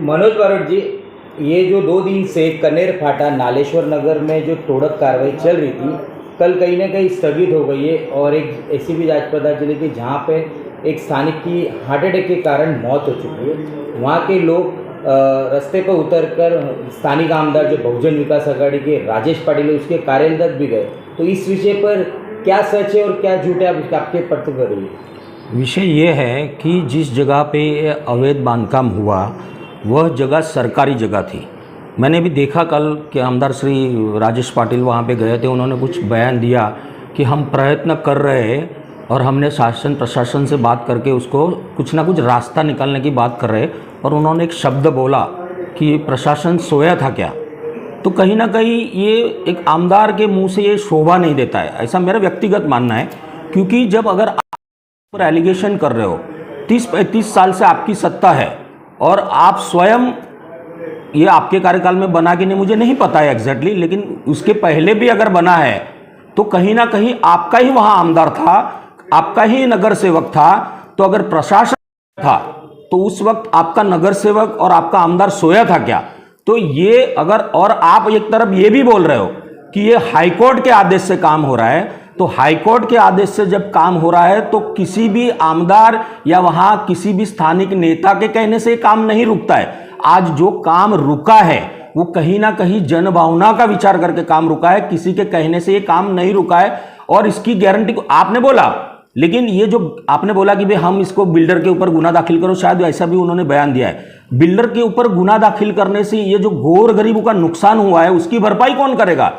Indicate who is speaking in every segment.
Speaker 1: मनोज बारोट जी, ये जो 2 दिन से कनेर फाटा नालेश्वर नगर में जो तोड़क कार्रवाई चल रही थी, कल कहीं ना कहीं स्थगित हो गई है। और एक ऐसी भी राजप्रताप जिले की जहाँ पे एक स्थानिक की हार्ट अटैक के कारण मौत हो चुकी है। वहाँ के लोग रास्ते पर उतरकर स्थानिक आमदार जो बहुजन विकास आघाड़ी के राजेश पाटिल है उसके कार्यालय तक भी गए। तो इस विषय पर क्या सच है और क्या झूठ है, आपके पत्र कर रही है?
Speaker 2: विषय ये है कि जिस जगह पे अवैध बांधकाम हुआ वह जगह सरकारी जगह थी। मैंने भी देखा कल कि आमदार श्री राजेश पाटिल वहाँ पे गए थे। उन्होंने कुछ बयान दिया कि हम प्रयत्न कर रहे हैं और हमने शासन प्रशासन से बात करके उसको कुछ ना कुछ रास्ता निकालने की बात कर रहे हैं। और उन्होंने एक शब्द बोला कि प्रशासन सोया था क्या। तो कहीं ना कहीं ये एक आमदार के मुंह से ये शोभा नहीं देता है, ऐसा मेरा व्यक्तिगत मानना है। क्योंकि जब अगर आप पर एलिगेशन कर रहे हो, 30-35 साल से आपकी सत्ता है और आप स्वयं, ये आपके कार्यकाल में बना कि नहीं मुझे नहीं पता है एग्जैक्टली, लेकिन उसके पहले भी अगर बना है तो कहीं ना कहीं आपका ही वहाँ आमदार था, आपका ही नगर सेवक था। तो अगर प्रशासन था तो उस वक्त आपका नगर सेवक और आपका आमदार सोया था क्या? तो ये अगर, और आप एक तरफ ये भी बोल रहे हो कि ये हाईकोर्ट के आदेश से काम हो रहा है, तो हाईकोर्ट के आदेश से जब काम हो रहा है तो किसी भी आमदार या वहां किसी भी स्थानिक नेता के कहने से काम नहीं रुकता है। आज जो काम रुका है वो कहीं ना कहीं जनभावना का विचार करके काम रुका है, किसी के कहने से ये काम नहीं रुका है। और इसकी गारंटी को आपने बोला, लेकिन ये जो आपने बोला कि भाई हम इसको बिल्डर के ऊपर गुना दाखिल करो, शायद ऐसा भी उन्होंने बयान दिया है। बिल्डर के ऊपर गुना दाखिल करने से ये जो गोर गरीबों का नुकसान हुआ है उसकी भरपाई कौन करेगा?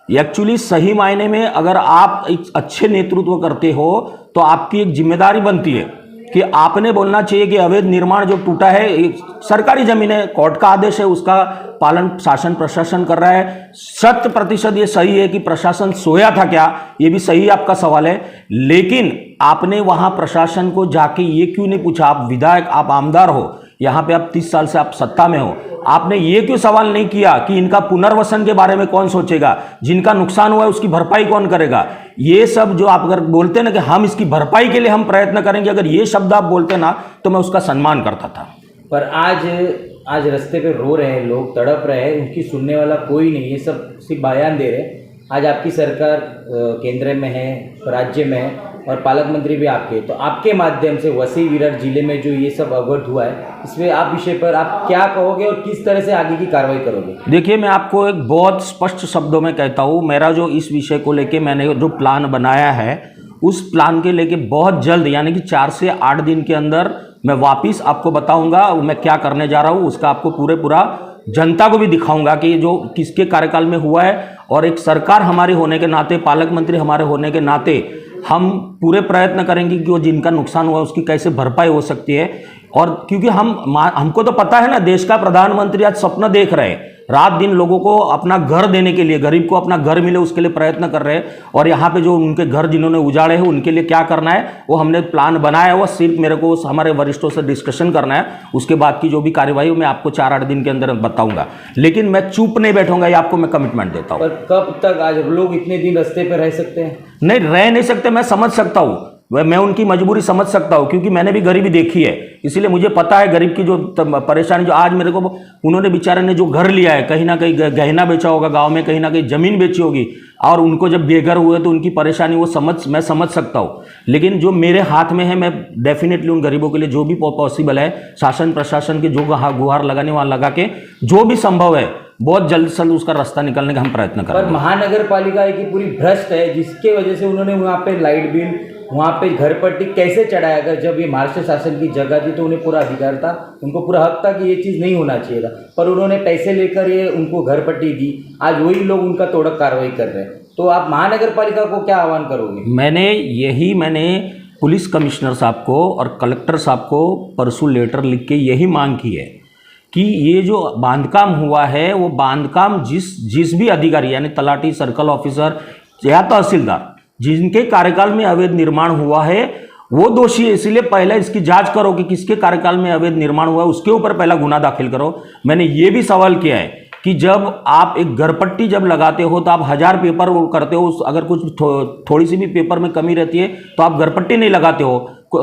Speaker 2: एक्चुअली सही मायने में अगर आप एक अच्छे नेतृत्व करते हो तो आपकी एक जिम्मेदारी बनती है कि आपने बोलना चाहिए कि अवैध निर्माण जो टूटा है, सरकारी जमीन है, कोर्ट का आदेश है, उसका पालन शासन प्रशासन कर रहा है। 100% ये सही है कि प्रशासन सोया था क्या, ये भी सही आपका सवाल है। लेकिन आपने वहां प्रशासन को जाके ये क्यों नहीं पूछा? आप विधायक, आप आमदार हो, यहाँ पे आप 30 साल से आप सत्ता में हो, आपने ये क्यों सवाल नहीं किया कि इनका पुनर्वसन के बारे में कौन सोचेगा, जिनका नुकसान हुआ है उसकी भरपाई कौन करेगा? ये सब जो आप अगर बोलते ना कि हम इसकी भरपाई के लिए हम प्रयत्न करेंगे, अगर ये शब्द आप बोलते ना तो मैं उसका सम्मान करता था।
Speaker 1: पर आज रास्ते पे रो रहे हैं लोग, तड़प रहे हैं, उनकी सुनने वाला कोई नहीं, ये सब सिर्फ बयान दे रहे हैं। आज आपकी सरकार केंद्र में है, राज्य में है और पालक मंत्री भी आपके, तो आपके माध्यम से वसी विरार जिले में जो ये सब अवगत हुआ है, इसमें आप विषय पर आप क्या कहोगे और किस तरह से आगे की कार्रवाई करोगे?
Speaker 2: देखिए, मैं आपको एक बहुत स्पष्ट शब्दों में कहता हूँ, मेरा जो इस विषय को लेके मैंने जो प्लान बनाया है उस प्लान के लेके बहुत जल्द, यानी कि 4 से 8 दिन के अंदर मैं वापिस आपको बताऊंगा मैं क्या करने जा रहा हूँ। उसका आपको पूरा जनता को भी दिखाऊंगा कि जो किसके कार्यकाल में हुआ है। और एक सरकार हमारे होने के नाते, पालक मंत्री हमारे होने के नाते हम पूरे प्रयत्न करेंगे कि वो जिनका नुकसान हुआ उसकी कैसे भरपाई हो सकती है। और क्योंकि हमको तो पता है ना, देश का प्रधानमंत्री आज सपना देख रहे हैं, रात दिन लोगों को अपना घर देने के लिए, गरीब को अपना घर मिले उसके लिए प्रयत्न कर रहे हैं। और यहाँ पे जो उनके घर जिन्होंने उजाड़े हैं उनके लिए क्या करना है वो हमने प्लान बनाया है। वो सिर्फ मेरे को हमारे वरिष्ठों से डिस्कशन करना है, उसके बाद की जो भी कार्यवाही मैं आपको 4-8 दिन के अंदर बताऊंगा। लेकिन मैं चुप नहीं बैठूंगा, ये आपको मैं कमिटमेंट देता हूँ।
Speaker 1: और कब तक आज लोग इतने दिन रास्ते पर रह सकते हैं?
Speaker 2: नहीं, रह नहीं सकते, मैं समझ सकता हूँ, मैं उनकी मजबूरी समझ सकता हूँ, क्योंकि मैंने भी गरीबी देखी है। इसीलिए मुझे पता है गरीब की जो परेशानी, जो आज मेरे को उन्होंने बेचारे ने जो घर लिया है, कहीं ना कहीं गहना बेचा होगा गांव में, कहीं ना कहीं जमीन बेची होगी, और उनको जब बेघर हुए तो उनकी परेशानी मैं समझ सकता हूँ। लेकिन जो मेरे हाथ में है, मैं डेफिनेटली उन गरीबों के लिए जो भी पॉसिबल है, शासन प्रशासन के जो गुहार लगाने वहाँ लगा के जो भी संभव है बहुत जल्द से जल्द उसका रास्ता निकालने का हम प्रयत्न करेंगे।
Speaker 1: पर महानगर पालिका की पूरी भ्रष्ट है, जिसके वजह से उन्होंने वहाँ पे लाइट बिल, वहाँ पे घर पट्टी कैसे चढ़ाया? अगर जब ये महाराष्ट्र शासन की जगह थी तो उन्हें पूरा अधिकार था, उनको पूरा हक था कि ये चीज़ नहीं होना चाहिए था, पर उन्होंने पैसे लेकर ये उनको घर पट्टी दी। आज वही लोग उनका तोड़क कार्रवाई कर रहे हैं, तो आप महानगर पालिका को क्या आह्वान करोगे?
Speaker 2: मैंने पुलिस कमिश्नर साहब को और कलेक्टर साहब को परसों लेटर लिख के यही मांग की है कि ये जो बांधकाम हुआ है वो बांधकाम जिस भी अधिकारी, यानी तलाटी, सर्कल ऑफिसर या तहसीलदार, जिनके कार्यकाल में अवैध निर्माण हुआ है वो दोषी है। इसलिए पहले इसकी जांच करो कि किसके कार्यकाल में अवैध निर्माण हुआ है, उसके ऊपर पहला गुना दाखिल करो। मैंने ये भी सवाल किया है कि जब आप एक घरपट्टी जब लगाते हो तो आप 1000 पेपर करते हो, अगर कुछ थोड़ी सी भी पेपर में कमी रहती है तो आप घरपट्टी नहीं लगाते हो।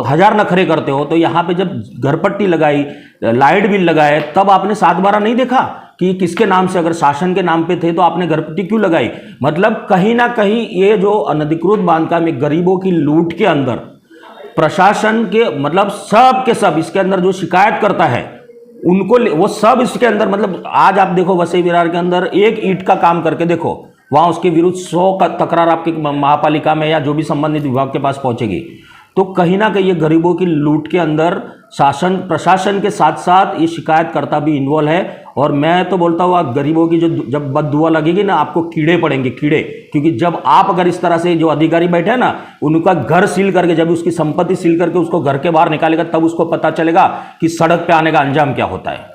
Speaker 2: हजार नखरे करते हो, तो यहाँ पे जब घरपट्टी लगाई, लाइट बिल लगाए, तब आपने 7/12 नहीं देखा कि किसके नाम से, अगर शासन के नाम पे थे तो आपने घरपट्टी क्यों लगाई? मतलब कहीं ना कहीं ये जो अनधिकृत बांधकाम, गरीबों की लूट के अंदर प्रशासन के, मतलब सब के सब इसके अंदर जो शिकायत करता है उनको वो सब इसके अंदर, मतलब आज आप देखो वसई विरार के अंदर एक ईंट का काम करके देखो, वहां उसके विरुद्ध 100 का तकरार आपकी महापालिका में या जो भी संबंधित विभाग के पास पहुंचेगी। तो कहीं ना कहीं ये गरीबों की लूट के अंदर शासन प्रशासन के साथ साथ ये शिकायतकर्ता भी इन्वॉल्व है। और मैं तो बोलता हूँ गरीबों की जो जब बददुआ लगेगी ना, आपको कीड़े पड़ेंगे, कीड़े। क्योंकि जब आप अगर इस तरह से, जो अधिकारी बैठे हैं ना, उनका घर सील करके, जब उसकी संपत्ति सील करके उसको घर के बाहर निकालेगा, तब उसको पता चलेगा कि सड़क पे आने का अंजाम क्या होता है।